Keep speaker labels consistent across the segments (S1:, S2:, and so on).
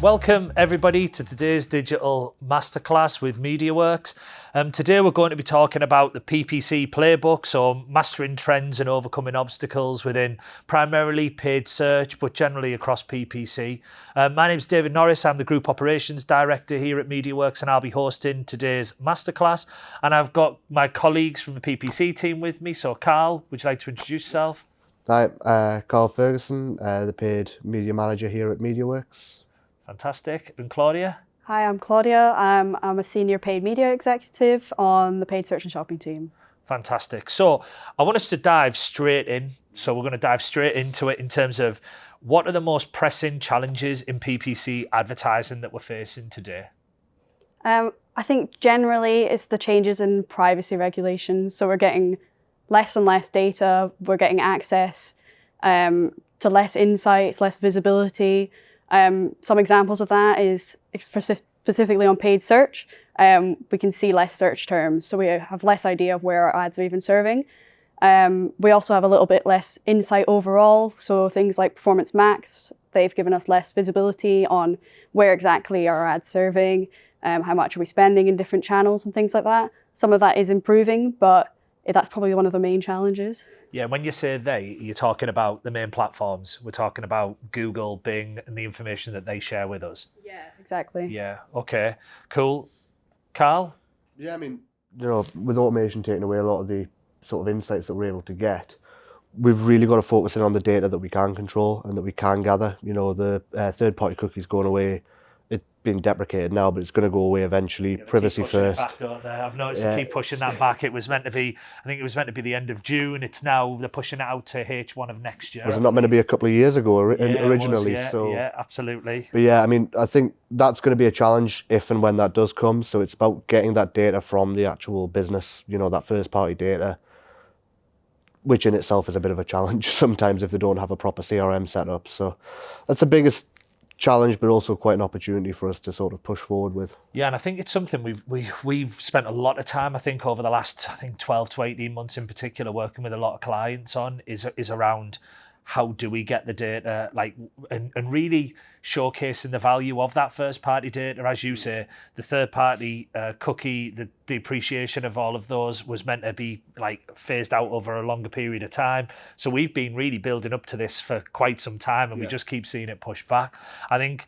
S1: Welcome everybody to today's Digital Masterclass with Mediaworks. Today we're going to be talking about the PPC Playbook, so mastering trends and overcoming obstacles within primarily paid search, but generally across PPC. My name's David Norris, I'm the Group Operations Director here at Mediaworks, and I'll be hosting today's Masterclass. And I've got my colleagues from the PPC team with me. So Carl, would you like to introduce yourself?
S2: Hi, Carl Ferguson, the paid media manager here at Mediaworks.
S1: Fantastic. And Claudia?
S3: Hi, I'm Claudia. I'm a senior paid media executive on the paid search and shopping team.
S1: Fantastic. So I want us to dive straight in. So we're going to dive straight into it in terms of what are the most pressing challenges in PPC advertising that we're facing today?
S3: I think generally it's the changes in privacy regulations. So we're getting less and less data. We're getting access to less insights, less visibility. Some examples of that is specifically on paid search. We can see less search terms, so we have less idea of where our ads are even serving. We also have a little bit less insight overall, so things like Performance Max, they've given us less visibility on where exactly are our ads serving, how much are we spending in different channels and things like that. Some of that is improving, but that's probably one of the main challenges.
S1: Yeah, when you say they, you're talking about the main platforms. We're talking about Google, Bing, and the information that they share with us.
S3: Yeah, exactly.
S1: Yeah, okay, cool. Carl?
S2: Yeah, I mean, with automation taking away a lot of the sort of insights that we're able to get, we've really got to focus in on the data that we can control and that we can gather. The third-party cookies going away, it's being deprecated now, but it's going to go away eventually.
S1: Yeah,
S2: privacy first.
S1: Back, don't they? I've noticed they keep pushing that back. It was meant to be, I think it was meant to be the end of June. It's now, they're pushing it out to H1 of next year.
S2: Was it not meant to be a couple of years ago originally?
S1: Yeah, absolutely.
S2: But yeah, I mean, I think that's going to be a challenge if and when that does come. So it's about getting that data from the actual business, that first party data, which in itself is a bit of a challenge sometimes if they don't have a proper CRM set up. So that's the biggest challenge, but also quite an opportunity for us to sort of push forward with.
S1: Yeah, and I think it's something we've spent a lot of time, I think, over the last 12 to 18 months in particular, working with a lot of clients on is around how do we get the data, and really showcasing the value of that first party data. As you say, the third party cookie, the appreciation of all of those was meant to be phased out over a longer period of time. So we've been really building up to this for quite some time, and we just keep seeing it pushed back. I think,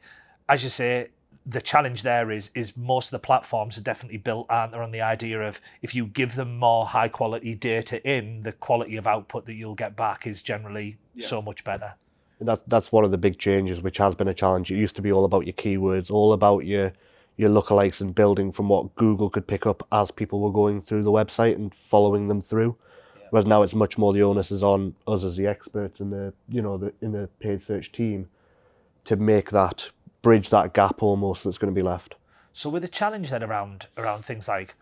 S1: as you say, the challenge there is most of the platforms are definitely built, aren't they, on the idea of if you give them more high quality data in, the quality of output that you'll get back is generally so much better.
S2: That's one of the big changes, which has been a challenge. It used to be all about your keywords, all about your lookalikes and building from what Google could pick up as people were going through the website and following them through. Yeah. Whereas now it's much more the onus is on us as the experts in the paid search team to make that bridge that gap almost that's going to be left.
S1: So with the challenge then around things like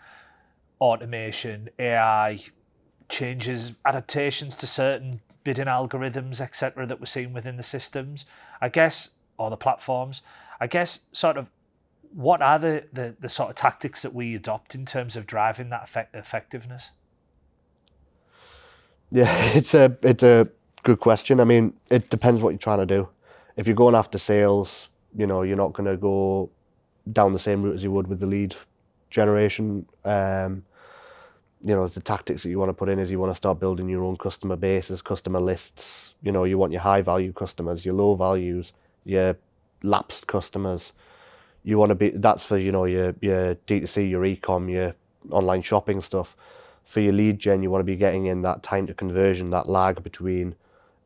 S1: automation, AI, changes, adaptations to certain bidding algorithms, etc., that we're seeing within the systems, I guess, or the platforms, I guess, sort of, what are the sort of tactics that we adopt in terms of driving that effectiveness?
S2: Yeah, it's a good question. I mean, it depends what you're trying to do. If you're going after sales, you're not going to go down the same route as you would with the lead generation. The tactics that you want to put in is you want to start building your own customer bases, customer lists. You want your high value customers, your low values, your lapsed customers. You want to be, that's for, your D2C, your e-com, your online shopping stuff. For your lead gen, you want to be getting in that time to conversion, that lag between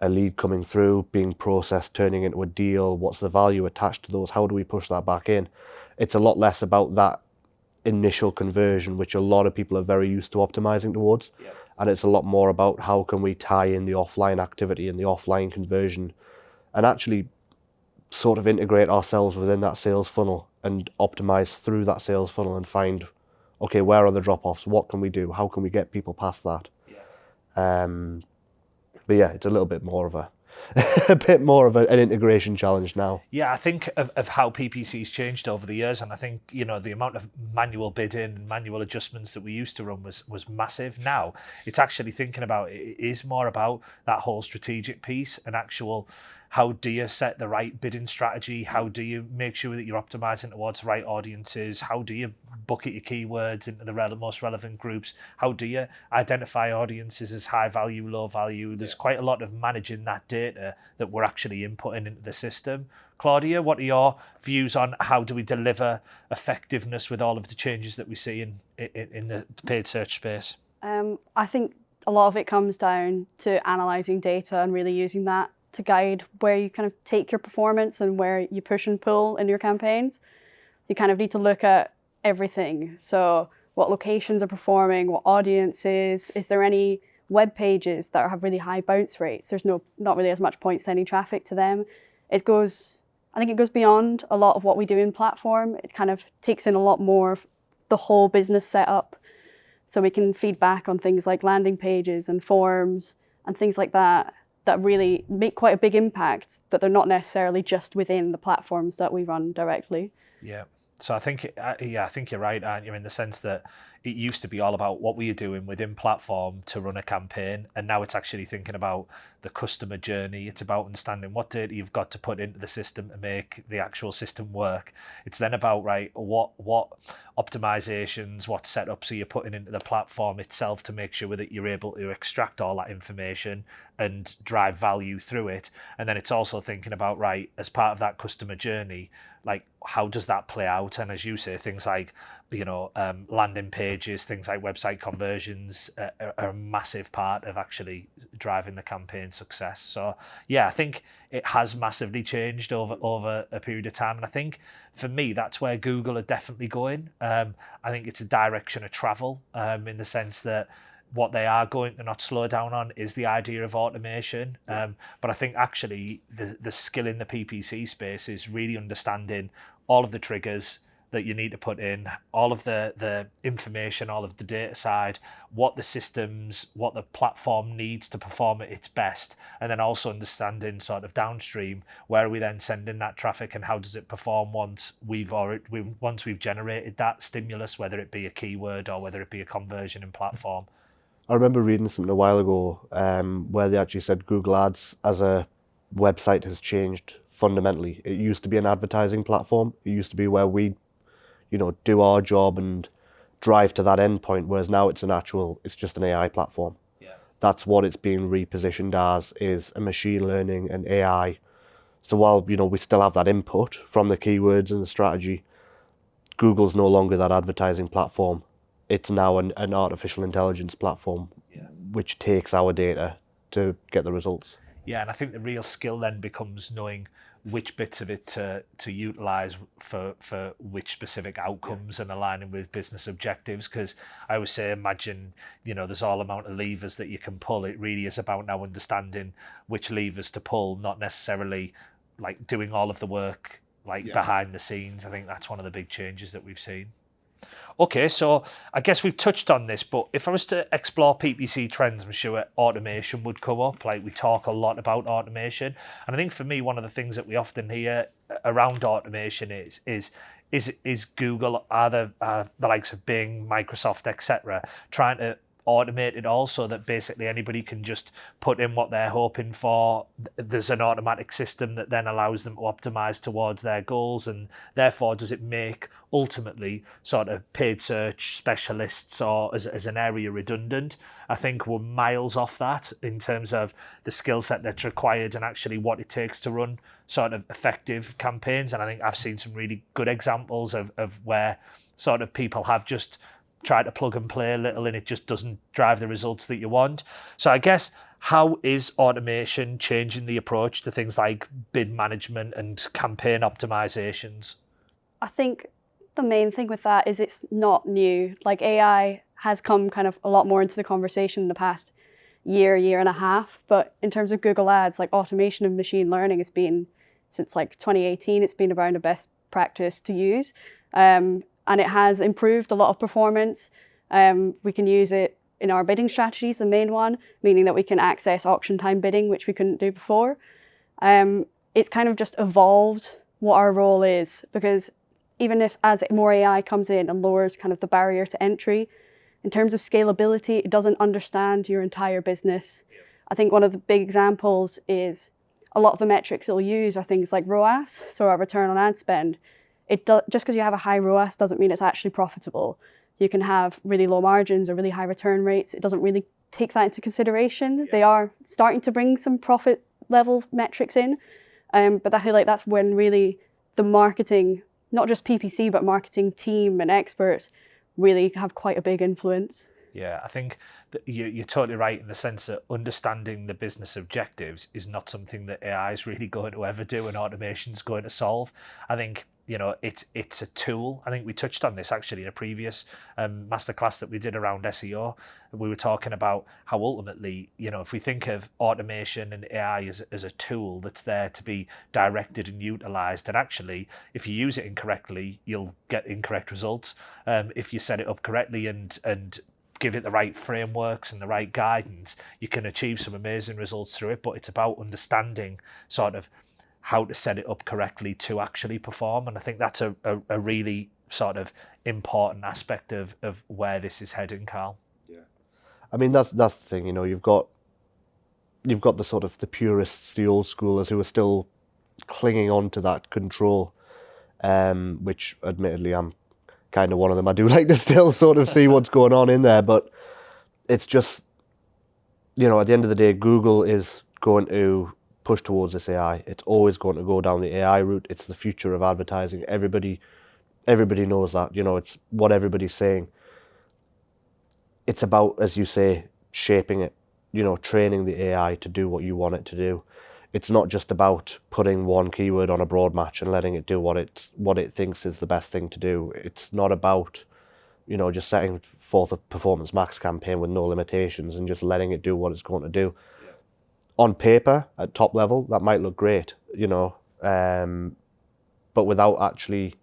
S2: a lead coming through, being processed, turning into a deal. What's the value attached to those? How do we push that back in? It's a lot less about that initial conversion, which a lot of people are very used to optimizing towards. Yep. And it's a lot more about how can we tie in the offline activity and the offline conversion and actually sort of integrate ourselves within that sales funnel and optimize through that sales funnel and find, okay, where are the drop-offs? What can we do? How can we get people past that? Yeah. But yeah, it's a little bit more of an integration challenge now.
S1: Yeah, I think of how PPC's changed over the years, and I think the amount of manual bidding and manual adjustments that we used to run was massive. Now it's actually thinking about it is more about that whole strategic piece and actual how do you set the right bidding strategy? How do you make sure that you're optimizing towards the right audiences? How do you bucket your keywords into the most relevant groups? How do you identify audiences as high value, low value? There's quite a lot of managing that data that we're actually inputting into the system. Claudia, what are your views on how do we deliver effectiveness with all of the changes that we see in the paid search space?
S3: I think a lot of it comes down to analysing data and really using that to guide where you kind of take your performance and where you push and pull in your campaigns. You kind of need to look at everything. So what locations are performing, what audiences, is there any web pages that have really high bounce rates? There's not really as much point sending traffic to them. I think it goes beyond a lot of what we do in platform. It kind of takes in a lot more of the whole business setup. So we can feed back on things like landing pages and forms and things like that really make quite a big impact, but they're not necessarily just within the platforms that we run directly.
S1: Yeah. So I think you're right, aren't you, in the sense that it used to be all about what were you doing within platform to run a campaign, and now it's actually thinking about the customer journey. It's about understanding what data you've got to put into the system to make the actual system work. It's then about, right, what optimizations, what setups are you putting into the platform itself to make sure that you're able to extract all that information and drive value through it. And then it's also thinking about, right, as part of that customer journey, like how does that play out? And as you say, things like, landing pages, things like website conversions are a massive part of actually driving the campaign success. So yeah, I think it has massively changed over a period of time. And I think for me, that's where Google are definitely going. I think it's a direction of travel in the sense that what they are going to not slow down on is the idea of automation. But I think actually the skill in the PPC space is really understanding all of the triggers that you need to put in, all of the information, all of the data side, what the systems, what the platform needs to perform at its best, and then also understanding sort of downstream, where are we then sending that traffic and how does it perform once we've generated that stimulus, whether it be a keyword or whether it be a conversion in platform.
S2: I remember reading something a while ago where they actually said Google Ads as a website has changed fundamentally. It used to be an advertising platform. It used to be where we, do our job and drive to that endpoint, whereas now it's just an AI platform.
S1: Yeah.
S2: That's what it's being repositioned as, is a machine learning and AI. So while, we still have that input from the keywords and the strategy, Google's no longer that advertising platform. It's now an artificial intelligence platform, which takes our data to get the results.
S1: Yeah, and I think the real skill then becomes knowing which bits of it to utilize for which specific outcomes and aligning with business objectives. Because I always say, imagine, there's all amount of levers that you can pull. It really is about now understanding which levers to pull, not necessarily like doing all of the work behind the scenes. I think that's one of the big changes that we've seen. Okay, so I guess we've touched on this, but if I was to explore PPC trends, I'm sure automation would come up. Like, we talk a lot about automation. And I think for me, one of the things that we often hear around automation is Google, are the likes of Bing, Microsoft, etc., trying to automate it all so that basically anybody can just put in what they're hoping for. There's an automatic system that then allows them to optimize towards their goals, and therefore does it make ultimately sort of paid search specialists or as an area redundant? I think we're miles off that in terms of the skill set that's required and actually what it takes to run sort of effective campaigns. And I think I've seen some really good examples of where sort of people have just try to plug and play a little and it just doesn't drive the results that you want. So I guess, how is automation changing the approach to things like bid management and campaign optimizations?
S3: I think the main thing with that is it's not new. Like, AI has come kind of a lot more into the conversation in the past year and a half. But in terms of Google Ads, like, automation and machine learning has been, since like 2018, it's been around a best practice to use. And it has improved a lot of performance. We can use it in our bidding strategies, the main one, meaning that we can access auction time bidding, which we couldn't do before. It's kind of just evolved what our role is, because even if as more AI comes in and lowers kind of the barrier to entry, in terms of scalability, it doesn't understand your entire business. I think one of the big examples is a lot of the metrics it'll use are things like ROAS, so our return on ad spend. Just because you have a high ROAS doesn't mean it's actually profitable. You can have really low margins or really high return rates. It doesn't really take that into consideration. They are starting to bring some profit level metrics in, but I feel like that's when really the marketing, not just PPC, but marketing team and experts really have quite a big influence.
S1: Yeah, I think that you're totally right in the sense that understanding the business objectives is not something that AI is really going to ever do and automation's going to solve. I think, it's a tool. I think we touched on this actually in a previous masterclass that we did around SEO. We were talking about how ultimately, if we think of automation and AI as a tool that's there to be directed and utilized, and actually, if you use it incorrectly, you'll get incorrect results. If you set it up correctly and give it the right frameworks and the right guidance, you can achieve some amazing results through it. But it's about understanding sort of how to set it up correctly to actually perform. And I think that's a really sort of important aspect of where this is heading, Carl.
S2: Yeah. I mean, that's the thing, you've got the sort of the purists, the old schoolers who are still clinging on to that control, which admittedly I'm kind of one of them. I do like to still sort of see what's going on in there, but it's just, at the end of the day, Google is going to push towards this AI. It's always going to go down the AI route. It's the future of advertising. Everybody knows that. It's what everybody's saying. It's about, as you say, shaping it, training the AI to do what you want it to do. It's not just about putting one keyword on a broad match and letting it do what it thinks is the best thing to do. It's not about, just setting forth a performance max campaign with no limitations and just letting it do what it's going to do. Yeah. On paper, at top level, that might look great, but without actually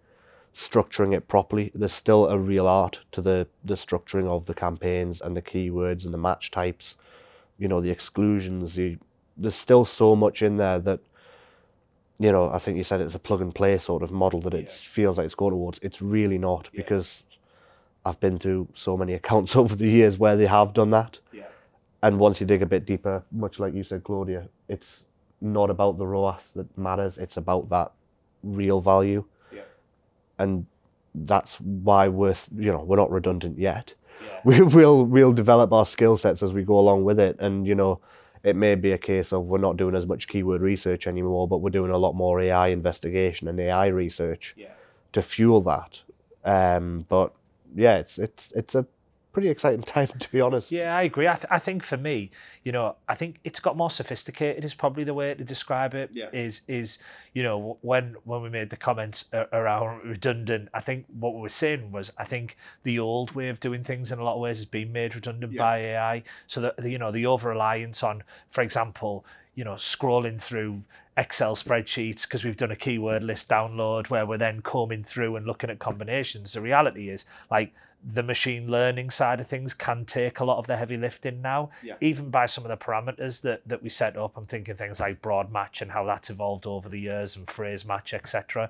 S2: structuring it properly, there's still a real art to the structuring of the campaigns and the keywords and the match types, the exclusions, there's still so much in there that, I think you said it's a plug and play sort of model that it feels like it's going towards. It's really not, because I've been through so many accounts over the years where they have done that. Yeah. And once you dig a bit deeper, much like you said, Claudia, it's not about the ROAS that matters. It's about that real value. Yeah. And that's why we're not redundant yet. Yeah. We'll develop our skill sets as we go along with it. And, it may be a case of we're not doing as much keyword research anymore, but we're doing a lot more AI investigation and AI research to fuel that. But yeah, it's a pretty exciting time, to be honest.
S1: Yeah, I agree. I think for me, I think it's got more sophisticated is probably the way to describe it. Yeah. Is when we made the comments around redundant, I think what we were saying was, I think the old way of doing things in a lot of ways has been made redundant by AI. So that the over-reliance on, for example, scrolling through Excel spreadsheets because we've done a keyword list download where we're then combing through and looking at combinations. The reality is, like, the machine learning side of things can take a lot of the heavy lifting now, even by some of the parameters that we set up. I'm thinking things like broad match and how that's evolved over the years, and phrase match, etc.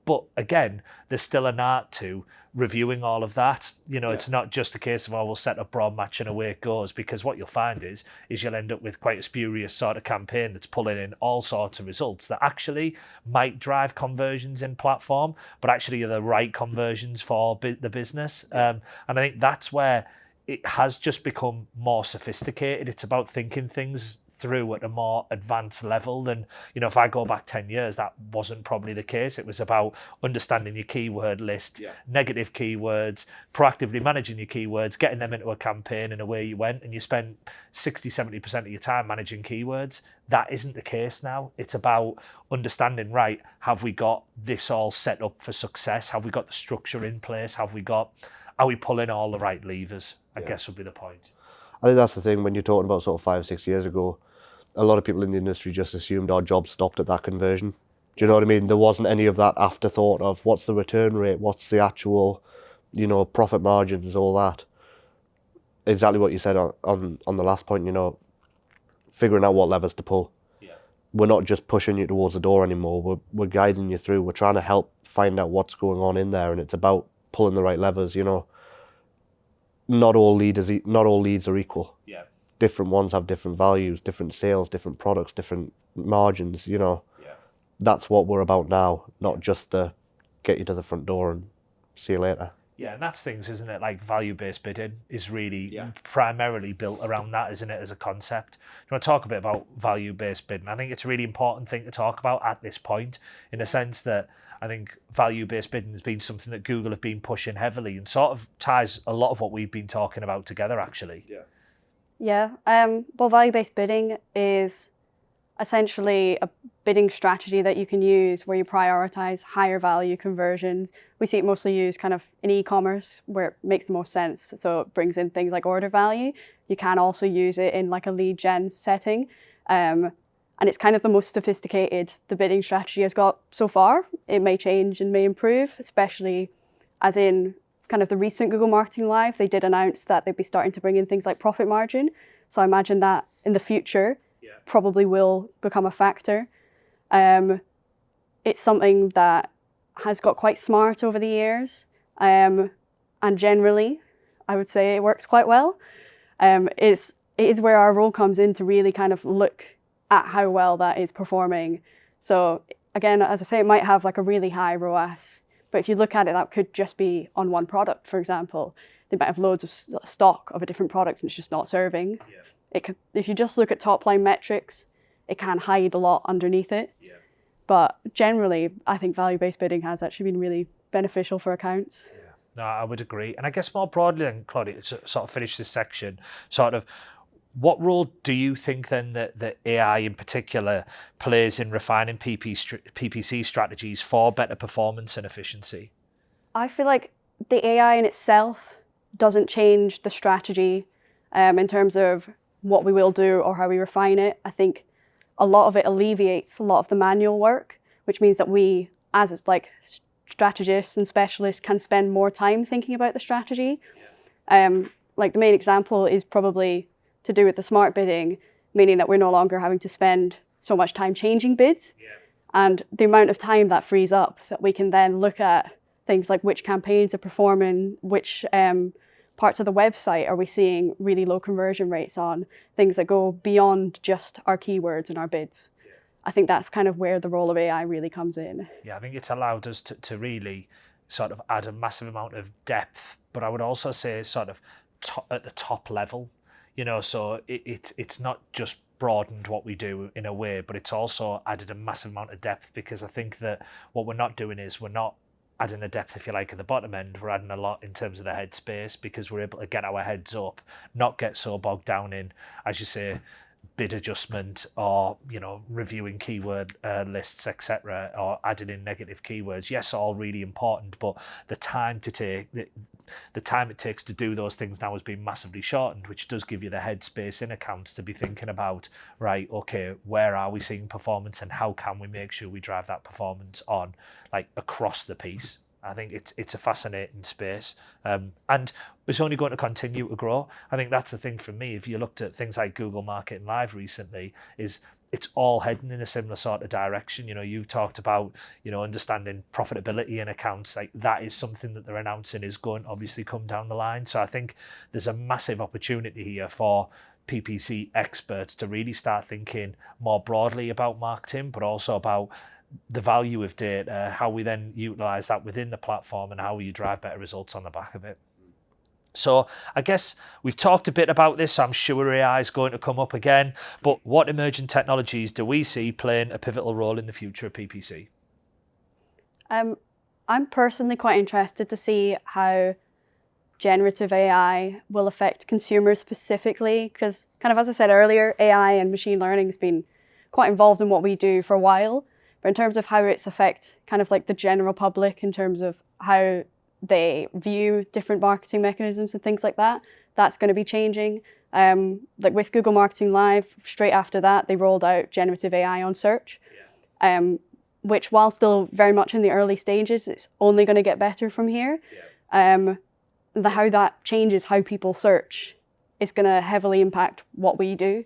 S1: But again, there's still an art to reviewing all of that. It's not just a case of, we'll set up broad match and away it goes, because what you'll find is you'll end up with quite a spurious sort of campaign that's pulling in all sorts of results that actually might drive conversions in platform, but actually are the right conversions for the business. And I think that's where it has just become more sophisticated. It's about thinking things through at a more advanced level than, if I go back 10 years, that wasn't probably the case. It was about understanding your keyword list, negative keywords, proactively managing your keywords, getting them into a campaign, and away you went, and you spent 60-70% of your time managing keywords. That isn't the case now. It's about understanding, right, have we got this all set up for success? Have we got the structure in place? Are we pulling all the right levers? I guess would be the point.
S2: I think that's the thing when you're talking about sort of 5 or 6 years ago. A lot of people in the industry just assumed our job stopped at that conversion. Do you know what I mean? There wasn't any of that afterthought of what's the return rate, what's the actual, profit margins, all that. Exactly what you said on the last point, figuring out what levers to pull. Yeah. We're not just pushing you towards the door anymore. We're guiding you through. We're trying to help find out what's going on in there, and it's about pulling the right levers. Not all leads are equal. Yeah. different ones have different values, different sales, different products, different margins, you know.
S1: Yeah.
S2: That's what we're about now, not just to get you to the front door and see you later.
S1: Yeah, and that's things, isn't it? Like value-based bidding is really
S2: Yeah.
S1: primarily built around that, isn't it, as a concept? You want to talk a bit about value-based bidding? I think it's a really important thing to talk about at this point, in the sense that I think value-based bidding has been something that Google have been pushing heavily and sort of ties a lot of what we've been talking about together, actually.
S3: Yeah. Well, value-based bidding is essentially a bidding strategy that you can use where you prioritize higher value conversions. We see it mostly used kind of in e-commerce where it makes the most sense. So it brings in things like order value. You can also use it in like a lead gen setting. And it's kind of the most sophisticated the bidding strategy has got so far. It may change and may improve, especially as in kind of the recent Google Marketing Live, they did announce that they'd be starting to bring in things like profit margin. So I imagine that in the future, probably will become a factor. It's something that has got quite smart over the years, and generally, I would say it works quite well. It is where our role comes in to really kind of look at how well that is performing. So again, as I say, it might have like a really high ROAS, but if you look at it, that could just be on one product, for example. They might have loads of stock of a different product and it's just not serving. It could, if you just look at top line metrics, it can hide a lot underneath it. But generally, I think value-based bidding has actually been really beneficial for accounts.
S1: No, I would agree. And I guess more broadly then, Claudia, to sort of finish this section, sort of what role do you think then that AI in particular plays in refining PPC strategies for better performance and efficiency?
S3: I feel like the AI in itself doesn't change the strategy in terms of what we will do or how we refine it. I think a lot of it alleviates a lot of the manual work, which means that we, as like strategists and specialists, can spend more time thinking about the strategy. Like the main example is probably to do with the smart bidding, meaning that we're no longer having to spend so much time changing bids. And the amount of time that frees up that we can then look at things like which campaigns are performing, which parts of the website are we seeing really low conversion rates on, things that go beyond just our keywords and our bids. I think that's kind of where the role of AI really comes in.
S1: Yeah, I think it's allowed us to really sort of add a massive amount of depth, but I would also say sort of at the top level, you know, so it's not just broadened what we do in a way, but it's also added a massive amount of depth, because I think that what we're not doing is we're not adding the depth, if you like, at the bottom end. We're adding a lot in terms of the headspace, because we're able to get our heads up, not get so bogged down in, as you say, bid adjustment or, you know, reviewing keyword lists, etc., or adding in negative keywords. Yes, all really important, but the time it takes to do those things now has been massively shortened, which does give you the headspace in accounts to be thinking about, right, okay, where are we seeing performance and how can we make sure we drive that performance on, like, across the piece. I think it's a fascinating space, and it's only going to continue to grow. I think that's the thing for me. If you looked at things like Google Marketing Live recently, is it's all heading in a similar sort of direction. You know, you've talked about, you know, understanding profitability in accounts. Like, that is something that they're announcing is going to obviously come down the line. So I think there's a massive opportunity here for PPC experts to really start thinking more broadly about marketing, but also about the value of data, how we then utilize that within the platform, and how you drive better results on the back of it. So I guess we've talked a bit about this. I'm sure AI is going to come up again, but what emerging technologies do we see playing a pivotal role in the future of PPC?
S3: I'm personally quite interested to see how generative AI will affect consumers specifically, because kind of, as I said earlier, AI and machine learning has been quite involved in what we do for a while. But in terms of how it's affect kind of like the general public, in terms of how they view different marketing mechanisms and things like that, that's going to be changing. Like with Google Marketing Live, straight after that, they rolled out generative AI on search, which, while still very much in the early stages, it's only going to get better from here. How that changes how people search is going to heavily impact what we do.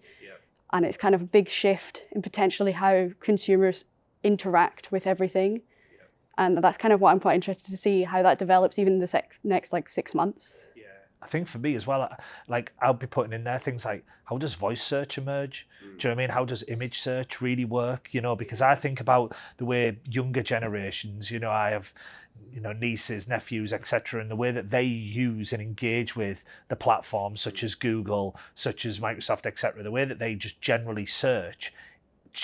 S3: And it's kind of a big shift in potentially how consumers interact with everything. And that's kind of what I'm quite interested to see how that develops even in the next like 6 months.
S1: I I think for me as well, like I'll be putting in there things like, how does voice search emerge? Do you know what I mean? How does image search really work? You know, because I think about the way younger generations, you know, I have, you know, nieces, nephews, etc., and the way that they use and engage with the platforms such as Google, such as Microsoft, etc., the way that they just generally search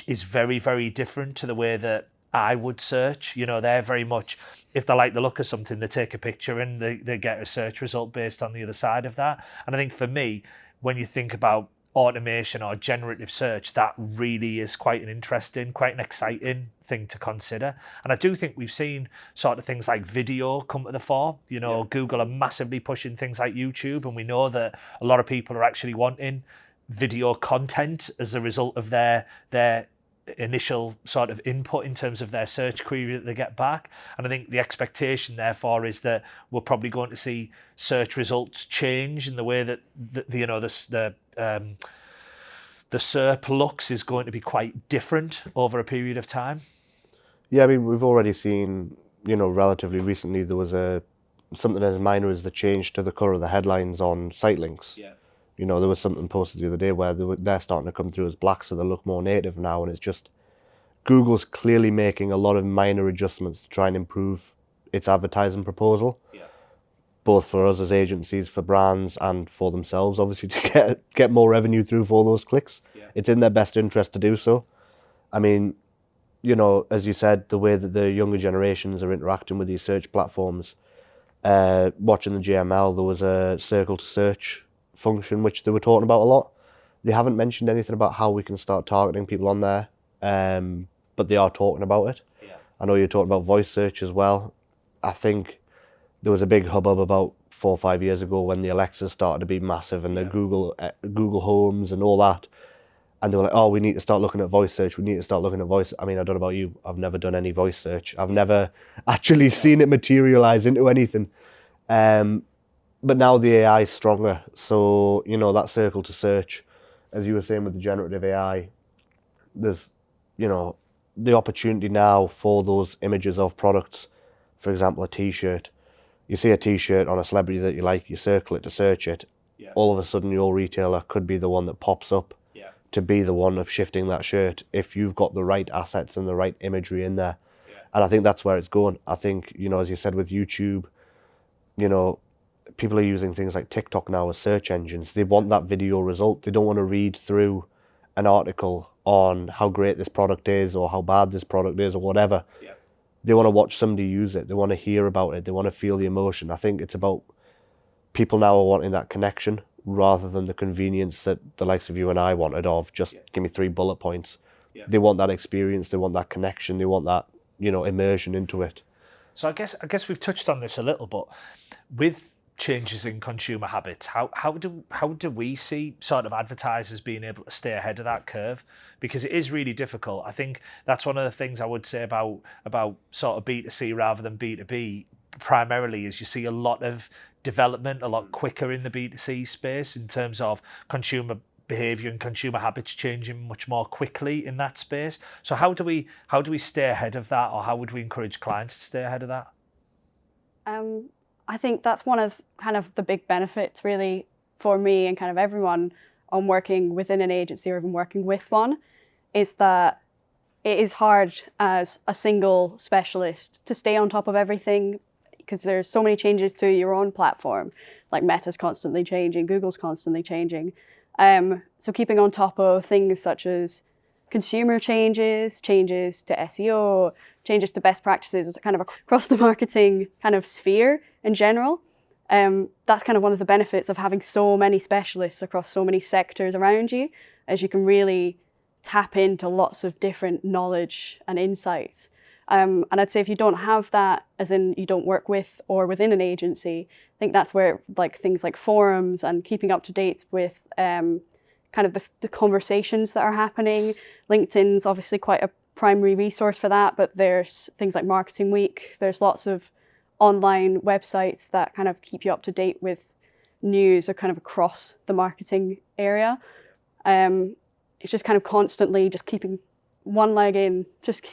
S1: is very, very different to the way that I would search. You know, they're very much, if they like the look of something, they take a picture and they get a search result based on the other side of that. And I think for me, when you think about automation or generative search, that really is quite an interesting, quite an exciting thing to consider. And I do think we've seen sort of things like video come to the fore. You know, Google are massively pushing things like YouTube, and we know that a lot of people are actually wanting video content as a result of their initial sort of input in terms of their search query that they get back. And I think the expectation therefore is that we're probably going to see search results change in the way that the SERP looks is going to be quite different over a period of time.
S2: Yeah, I mean, we've already seen, you know, relatively recently there was something as minor as the change to the colour of the headlines on site links.
S1: Yeah.
S2: You know, there was something posted the other day where they're starting to come through as black, so they look more native now, and it's just Google's clearly making a lot of minor adjustments to try and improve its advertising proposal, both for us as agencies, for brands, and for themselves, obviously, to get more revenue through for all those clicks. Yeah. It's in their best interest to do so. I mean, you know, as you said, the way that the younger generations are interacting with these search platforms, watching the JML, there was a circle to search function which they were talking about a lot. They haven't mentioned anything about how we can start targeting people on there, but they are talking about it. Yeah. I know you're talking about voice search as well. I think there was a big hubbub about 4 or 5 years ago when the Alexas started to be massive and the Google Homes and all that, and they were like, oh, we need to start looking at voice search, we need to start looking at voice. I mean, I don't know about you, I've never done any voice search, I've never actually seen it materialize into anything. But now the AI is stronger, so, you know, that circle to search, as you were saying with the generative AI, there's, you know, the opportunity now for those images of products. For example, a t-shirt. You see a t-shirt on a celebrity that you like, you circle it to search it. Yeah. All of a sudden your retailer could be the one that pops up to be the one of shifting that shirt if you've got the right assets and the right imagery in there. Yeah. And I think that's where it's going. I think, you know, as you said with YouTube, you know, people are using things like TikTok now as search engines. They want that video result. They don't want to read through an article on how great this product is or how bad this product is or whatever. Yeah. They want to watch somebody use it. They want to hear about it. They want to feel the emotion. I think it's about people now are wanting that connection rather than the convenience that the likes of you and I wanted of just give me 3 bullet points. Yeah. They want that experience. They want that connection. They want that, you know, immersion into it.
S1: So I guess we've touched on this a little, but with changes in consumer habits, how do we see sort of advertisers being able to stay ahead of that curve? Because it is really difficult. I think that's one of the things I would say about sort of B2C rather than B2B primarily is you see a lot of development a lot quicker in the B2C space in terms of consumer behavior and consumer habits changing much more quickly in that space. So how do we stay ahead of that, or how would we encourage clients to stay ahead of that?
S3: I think that's one of kind of the big benefits really for me and kind of everyone on working within an agency or even working with one, is that it is hard as a single specialist to stay on top of everything because there's so many changes to your own platform. Like Meta's constantly changing, Google's constantly changing. So keeping on top of things such as consumer changes to SEO, changes to best practices kind of across the marketing kind of sphere in general. That's kind of one of the benefits of having so many specialists across so many sectors around you, as you can really tap into lots of different knowledge and insights. And I'd say if you don't have that, as in you don't work with or within an agency, I think that's where like things like forums and keeping up to date with kind of the conversations that are happening. LinkedIn's obviously quite a primary resource for that, but there's things like Marketing Week. There's lots of online websites that kind of keep you up to date with news or kind of across the marketing area. It's just kind of constantly just keeping one leg in, just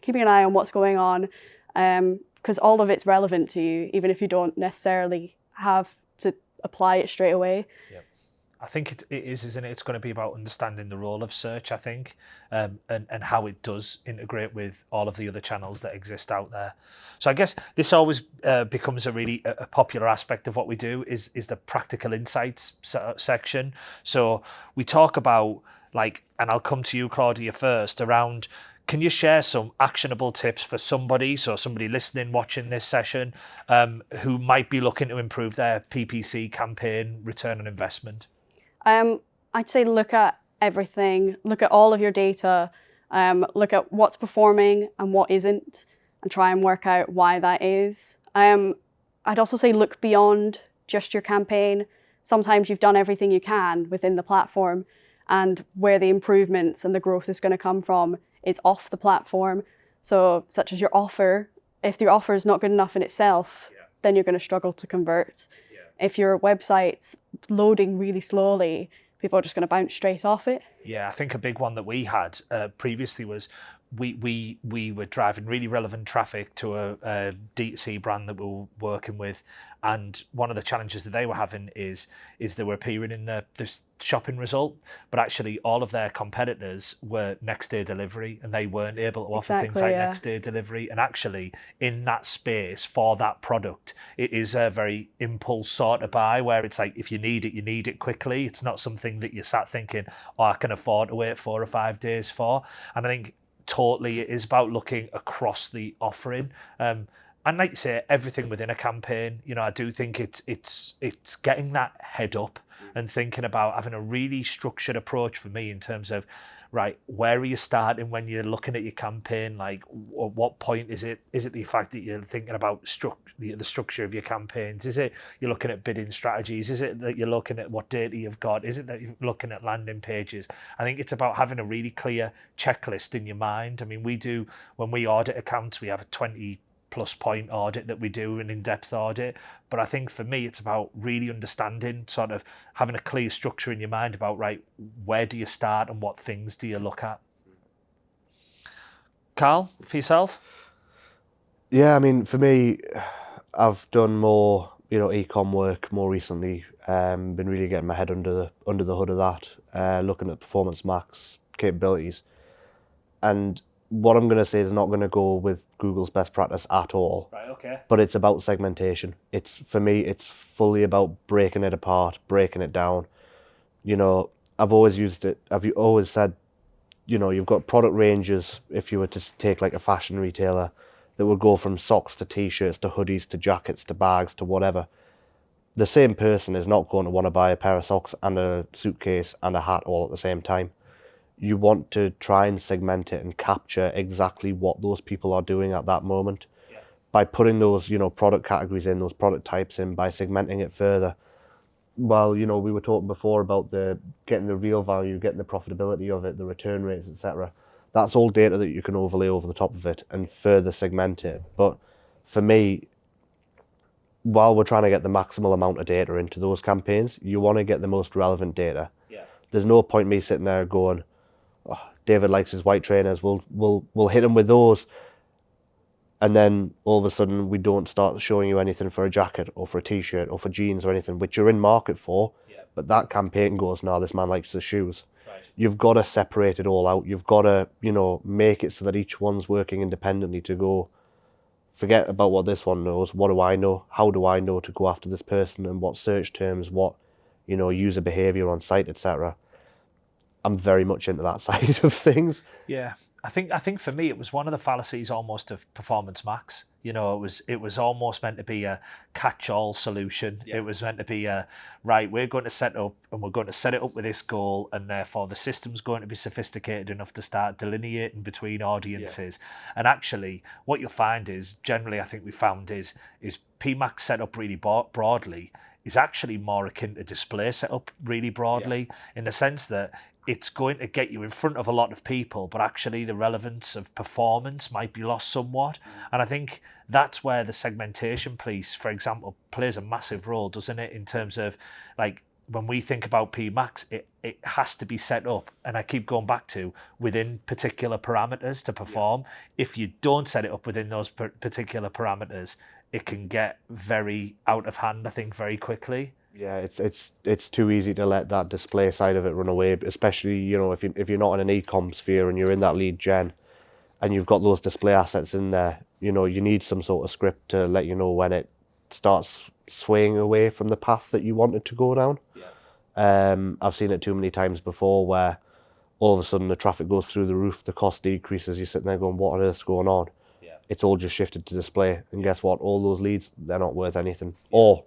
S3: keeping an eye on what's going on, because all of it's relevant to you, even if you don't necessarily have to apply it straight away.
S1: Yep. I think it is, isn't it? It's going to be about understanding the role of search, I think, and how it does integrate with all of the other channels that exist out there. So I guess this always becomes a really a popular aspect of what we do is the practical insights section. So we talk about and I'll come to you, Claudia, first, around, can you share some actionable tips for somebody listening, watching this session, who might be looking to improve their PPC campaign return on investment?
S3: I'd say look at everything, look at all of your data, look at what's performing and what isn't, and try and work out why that is. I'd also say look beyond just your campaign. Sometimes you've done everything you can within the platform, and where the improvements and the growth is going to come from is off the platform. So such as your offer, if your offer is not good enough in itself, then you're going to struggle to convert. If your website's loading really slowly, people are just going to bounce straight off it.
S1: Yeah, I think a big one that we had previously was we were driving really relevant traffic to a D2C brand that we were working with, and one of the challenges that they were having is they were appearing in the shopping result, but actually all of their competitors were next day delivery, and they weren't able to offer things like next day delivery. And actually in that space for that product, it is a very impulse sort of buy, where it's like, if you need it quickly. It's not something that you sat thinking, oh, I can afford to wait 4 or 5 days for. And I think totally it is about looking across the offering, and like you say, everything within a campaign. I do think it's getting that head up and thinking about having a really structured approach for me in terms of, right, where are you starting when you're looking at your campaign? Like, at what point is it the fact that you're thinking about the structure of your campaigns? Is it you're looking at bidding strategies? Is it that you're looking at what data you've got? Is it that you're looking at landing pages? I think it's about having a really clear checklist in your mind. I mean, when we audit accounts, we have a 20+ point audit that we do, an in-depth audit. But I think for me, it's about really understanding, sort of having a clear structure in your mind about, right, where do you start and what things do you look at? Carl, for yourself?
S2: Yeah, I mean, for me, I've done more, e-com work more recently. Been really getting my head under the hood of that, looking at Performance Max capabilities. And what I'm going to say is not going to go with Google's best practice at all.
S1: Right, okay.
S2: But it's about segmentation. For me, it's fully about breaking it apart, breaking it down. I've always used it. I've always said, you've got product ranges. If you were to take like a fashion retailer, that would go from socks to t-shirts to hoodies to jackets to bags to whatever. The same person is not going to want to buy a pair of socks and a suitcase and a hat all at the same time. You want to try and segment it and capture exactly what those people are doing at that moment. Yeah. By putting those, product categories in, those product types in, by segmenting it further. Well, we were talking before about getting the real value, getting the profitability of it, the return rates, etc. That's all data that you can overlay over the top of it and further segment it. But for me, while we're trying to get the maximal amount of data into those campaigns, you want to get the most relevant data. Yeah. There's no point me sitting there going, oh, David likes his white trainers, we'll hit him with those, and then all of a sudden we don't start showing you anything for a jacket or for a t-shirt or for jeans or anything, which you're in market for. Yeah. But that campaign goes, no, this man likes the shoes. Right. You've got to separate it all out. You've got to make it so that each one's working independently to go, forget about what this one knows, what do I know, how do I know to go after this person, and what search terms, what user behavior on site, etc. I'm very much into that side of things.
S1: Yeah, I think for me it was one of the fallacies almost of Performance Max. It was almost meant to be a catch-all solution. Yeah. It was meant to be right, we're going to set up and we're going to set it up with this goal, and therefore the system's going to be sophisticated enough to start delineating between audiences. Yeah. And actually, what you'll find is, generally I think we found is PMax set up really broadly is actually more akin to display setup really broadly, in the sense that it's going to get you in front of a lot of people, but actually the relevance of performance might be lost somewhat. And I think that's where the segmentation piece, for example, plays a massive role, doesn't it? In terms of, like, when we think about PMax, it has to be set up, and I keep going back to, within particular parameters to perform. Yeah. If you don't set it up within those particular parameters, it can get very out of hand, I think, very quickly.
S2: Yeah, it's too easy to let that display side of it run away, especially, you know, if you're not in an e-com sphere and you're in that lead gen and you've got those display assets in there, you know, you need some sort of script to let you know when it starts swaying away from the path that you want it to go down. I've seen it too many times before where all of a sudden the traffic goes through the roof, the cost decreases, you're sitting there going, what on earth's going on? It's all just shifted to display, and guess what? All those leads, they're not worth anything. Or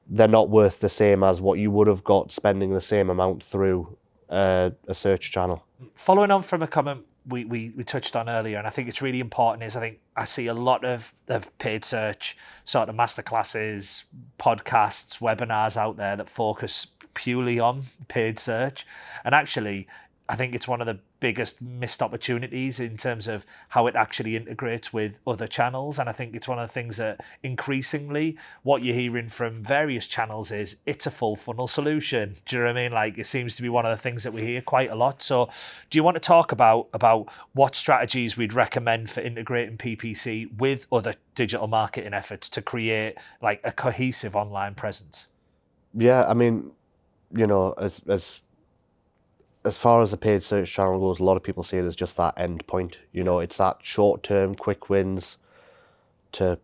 S2: they're not worth the same as what you would have got spending the same amount through a search channel.
S1: Following on from a comment we touched on earlier, and I think it's really important, is I think I see a lot of paid search sort of masterclasses, podcasts, webinars out there that focus purely on paid search. And actually, I think it's one of the biggest missed opportunities in terms of how it actually integrates with other channels. And I think it's one of the things that increasingly what you're hearing from various channels is it's a full funnel solution. Do you know what I mean? Like, it seems to be one of the things that we hear quite a lot. So do you want to talk about what strategies we'd recommend for integrating PPC with other digital marketing efforts to create like a cohesive online presence?
S2: Yeah, I mean, you know, as far as the paid search channel goes, a lot of people see it as just that end point. You know, it's that short-term quick wins to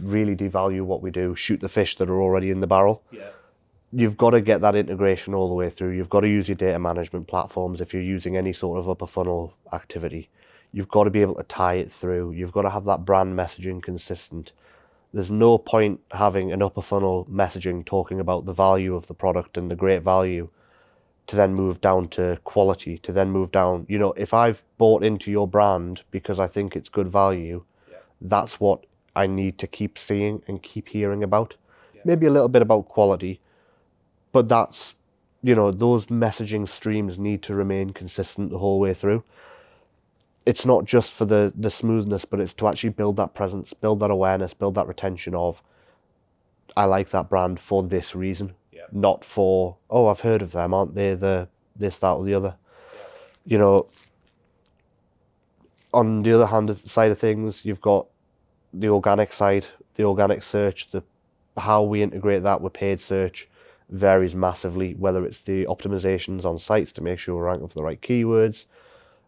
S2: really devalue what we do, shoot the fish that are already in the barrel. You've got to get that integration all the way through. You've got to use your data management platforms if you're using any sort of upper funnel activity. You've got to be able to tie it through. You've got to have that brand messaging consistent. There's no point having an upper funnel messaging talking about the value of the product and the great value to then move down to quality, to then move down, you know, if I've bought into your brand because I think it's good value, that's what I need to keep seeing and keep hearing about. Maybe a little bit about quality, but that's, you know, those messaging streams need to remain consistent the whole way through. It's not just for the smoothness, but it's to actually build that presence, build that awareness, build that retention of, I like that brand for this reason. Not for, oh, I've heard of them, aren't they the this, that, or the other? You know, on the other hand side of things, you've got the organic side, the organic search, how we integrate that with paid search varies massively, whether it's the optimizations on sites to make sure we're ranking for the right keywords,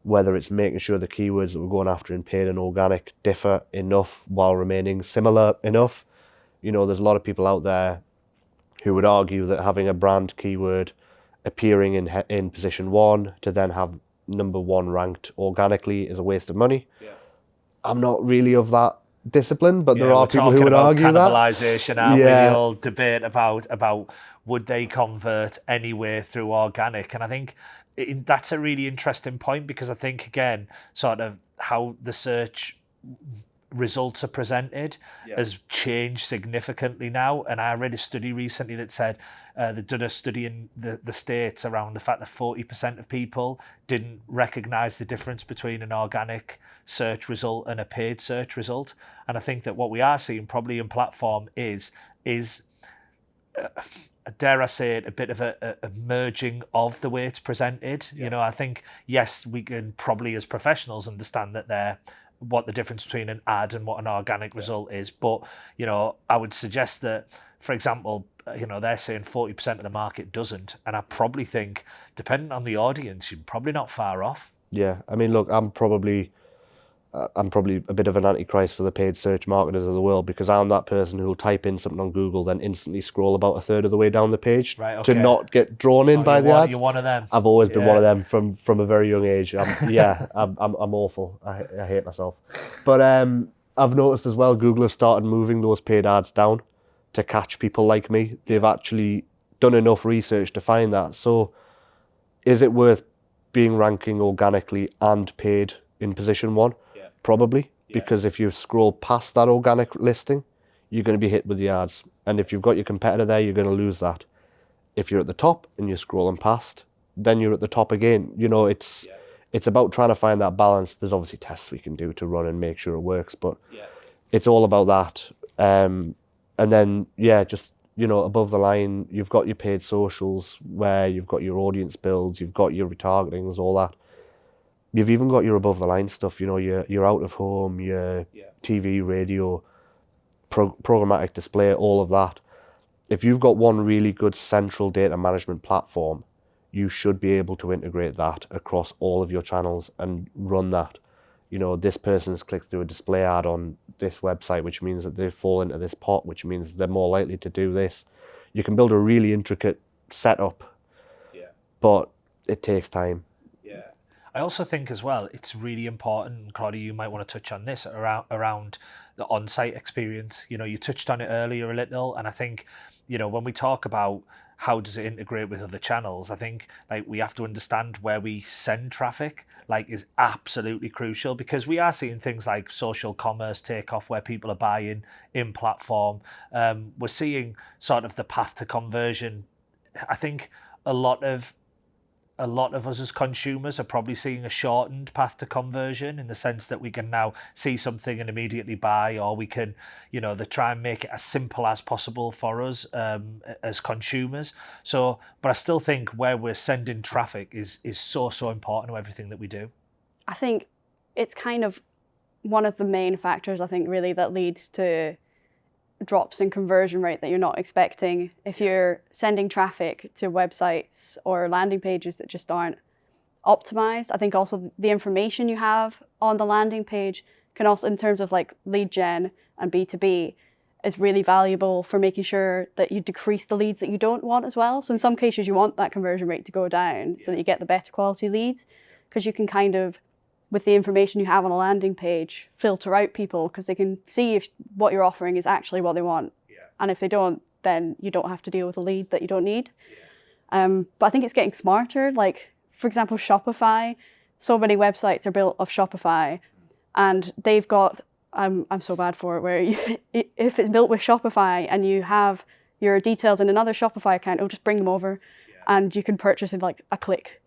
S2: whether it's making sure the keywords that we're going after in paid and organic differ enough while remaining similar enough. You know, there's a lot of people out there who would argue that having a brand keyword appearing in position 1 to then have number 1 ranked organically is a waste of money. I'm not really of that discipline, but there are people who would argue that.
S1: Cannibalization, aren't we? The old debate about would they convert anywhere through organic. And I think that's a really interesting point, because I think, again, sort of how the search results are presented has changed significantly now. And I read a study recently that said they'd done a study in the States around the fact that 40% of people didn't recognize the difference between an organic search result and a paid search result. And I think that what we are seeing probably in platform is dare I say it, a bit of a merging of the way it's presented. You know, I think, yes, we can probably as professionals understand that what the difference between an ad and what an organic result is. But, you know, I would suggest that, for example, you know, they're saying 40% of the market doesn't. And I probably think, depending on the audience, you're probably not far off.
S2: Yeah, I mean, look, I'm probably a bit of an antichrist for the paid search marketers of the world, because I'm that person who'll type in something on Google, then instantly scroll about a third of the way down the page to not get drawn in by the ads.
S1: You're one of them.
S2: I've always been one of them from a very young age. I'm awful. I hate myself. But I've noticed as well, Google has started moving those paid ads down to catch people like me. They've actually done enough research to find that. So is it worth being ranking organically and paid in position 1? Probably, because if you scroll past that organic listing, you're going to be hit with the ads. And if you've got your competitor there, you're going to lose that. If you're at the top and you're scrolling past, then you're at the top again. You know, it's about trying to find that balance. There's obviously tests we can do to run and make sure it works, but it's all about that. And then, just, you know, above the line, you've got your paid socials where you've got your audience builds, you've got your retargetings, all that. You've even got your above the line stuff, you know, your out of home, your TV, radio, programmatic display, all of that. if you've got one really good central data management platform, you should be able to integrate that across all of your channels and run that. You know, this person's clicked through a display ad on this website, which means that they fall into this pot, which means they're more likely to do this. You can build a really intricate setup, but it takes time.
S1: Yeah. I also think as well, it's really important, Claudia, you might want to touch on this, around the on-site experience. You know, you touched on it earlier a little, and I think, you know, when we talk about how does it integrate with other channels, I think like we have to understand where we send traffic like is absolutely crucial, because we are seeing things like social commerce take off where people are buying in platform. We're seeing sort of the path to conversion. I think a lot of us as consumers are probably seeing a shortened path to conversion, in the sense that we can now see something and immediately buy, or we can, you know, they try and make it as simple as possible for us as consumers. So, but I still think where we're sending traffic is so important to everything that we do.
S3: I think it's kind of one of the main factors, I think, really, that leads to drops in conversion rate that you're not expecting. If you're sending traffic to websites or landing pages that just aren't optimized, I think also the information you have on the landing page can also, in terms of like lead gen and B2B, is really valuable for making sure that you decrease the leads that you don't want as well. So in some cases you want that conversion rate to go down so that you get the better quality leads, because you can kind of, with the information you have on a landing page, filter out people, because they can see if what you're offering is actually what they want. Yeah. And if they don't, then you don't have to deal with a lead that you don't need. Yeah. But I think it's getting smarter. Like, for example, Shopify, so many websites are built off Shopify, and they've got, I'm so bad for it, where if it's built with Shopify and you have your details in another Shopify account, it'll just bring them over, and you can purchase in like a click.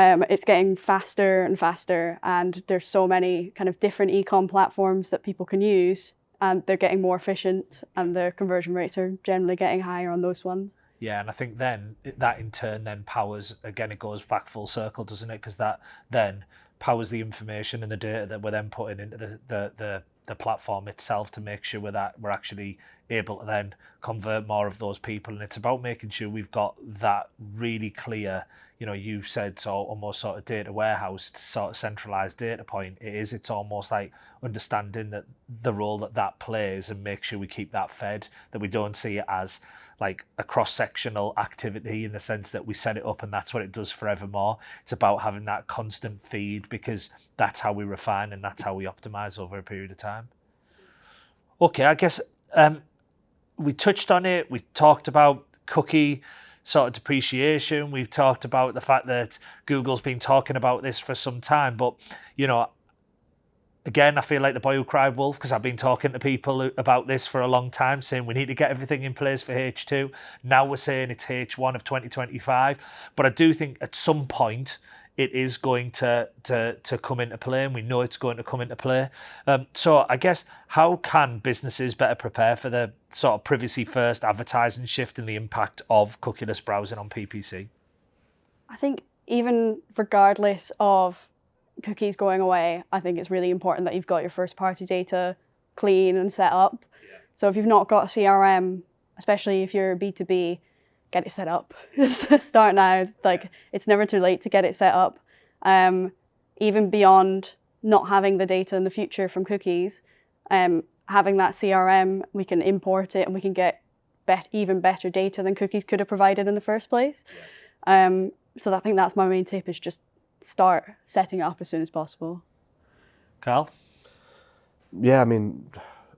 S3: It's getting faster and faster, and there's so many kind of different e-com platforms that people can use, and they're getting more efficient, and the conversion rates are generally getting higher on those ones.
S1: Yeah, and I think then that in turn then powers, again, it goes back full circle, doesn't it? Because that then powers the information and the data that we're then putting into the platform itself to make sure that we're actually able to then convert more of those people. And it's about making sure we've got that really clear, you know, you've said, so almost sort of data warehouse, sort of centralized data point. It's almost like understanding that the role that plays, and make sure we keep that fed, that we don't see it as like a cross-sectional activity in the sense that we set it up and that's what it does forevermore. It's about having that constant feed, because that's how we refine and that's how we optimize over a period of time. Okay, I guess we touched on it. We talked about cookie sort of depreciation. We've talked about the fact that Google's been talking about this for some time, but, you know, again, I feel like the boy who cried wolf, because I've been talking to people about this for a long time, saying we need to get everything in place for H2. Now we're saying it's H1 of 2025. But I do think at some point it is going to come into play, and we know it's going to come into play. So I guess, how can businesses better prepare for the sort of privacy first advertising shift and the impact of cookieless browsing on PPC?
S3: I think even regardless of cookies going away, I think it's really important that you've got your first party data clean and set up. Yeah. So if you've not got a CRM, especially if you're B2B, get it set up. Start now. Like, it's never too late to get it set up. Even beyond not having the data in the future from cookies, having that CRM, we can import it and we can get even better data than cookies could have provided in the first place. Yeah. So I think that's my main tip, is just start setting it up as soon as possible.
S1: Carl?
S2: Yeah, I mean,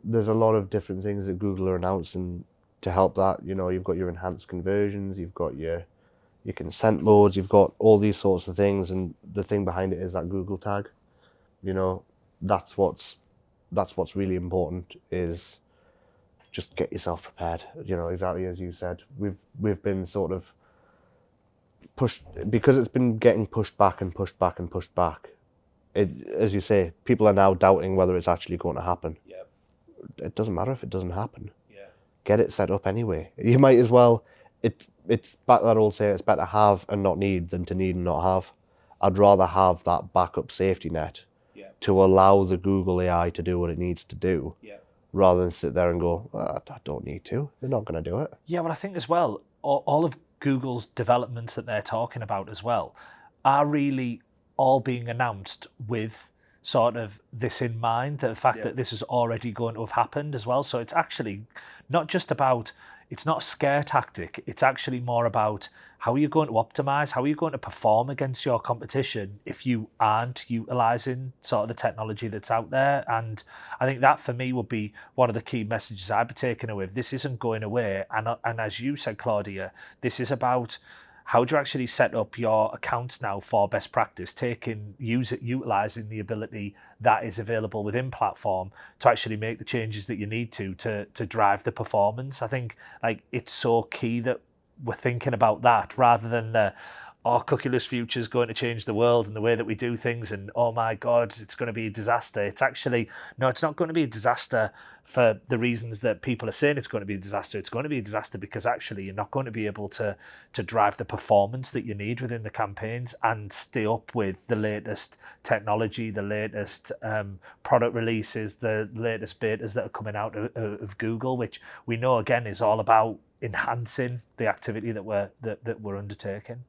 S2: there's a lot of different things that Google are announcing to help that. You know, you've got your enhanced conversions, you've got your consent modes, you've got all these sorts of things, and the thing behind it is that Google tag. You know, that's what's really important, is just get yourself prepared. You know, exactly as you said, we've been sort of pushed, because it's been getting pushed back and pushed back and pushed back. As you say, people are now doubting whether it's actually going to happen. Yep. It doesn't matter if it doesn't happen. Yeah. Get it set up anyway. You might as well. It's back to that old saying, it's better have and not need than to need and not have. I'd rather have that backup safety net to allow the Google AI to do what it needs to do, rather than sit there and go, I don't need to. They're not going to do it.
S1: Yeah, well, I think as well, all of Google's developments that they're talking about as well are really all being announced with sort of this in mind, the fact that this is already going to have happened as well. So it's actually not just about, it's not a scare tactic, it's actually more about how are you going to optimize, how are you going to perform against your competition if you aren't utilizing sort of the technology that's out there. And I think that for me would be one of the key messages I'd be taking away. This isn't going away. And as you said, Claudia, this is about how do you actually set up your accounts now for best practice, utilizing the ability that is available within platform to actually make the changes that you need to drive the performance. I think like it's so key that we're thinking about that rather than cookieless future is going to change the world and the way that we do things, and oh my God, it's going to be a disaster. It's actually, no, it's not going to be a disaster for the reasons that people are saying it's going to be a disaster. It's going to be a disaster because actually you're not going to be able to drive the performance that you need within the campaigns and stay up with the latest technology, the latest product releases, the latest betas that are coming out of Google, which we know again is all about enhancing the activity that we're undertaking.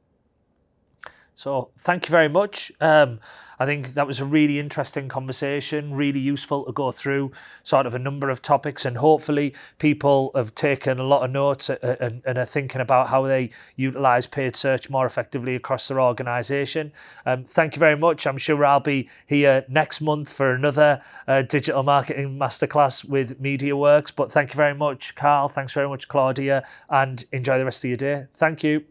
S1: So thank you very much. I think that was a really interesting conversation, really useful to go through sort of a number of topics, and hopefully people have taken a lot of notes and are thinking about how they utilise paid search more effectively across their organisation. Thank you very much. I'm sure I'll be here next month for another digital marketing masterclass with Mediaworks. But thank you very much, Carl. Thanks very much, Claudia, and enjoy the rest of your day. Thank you.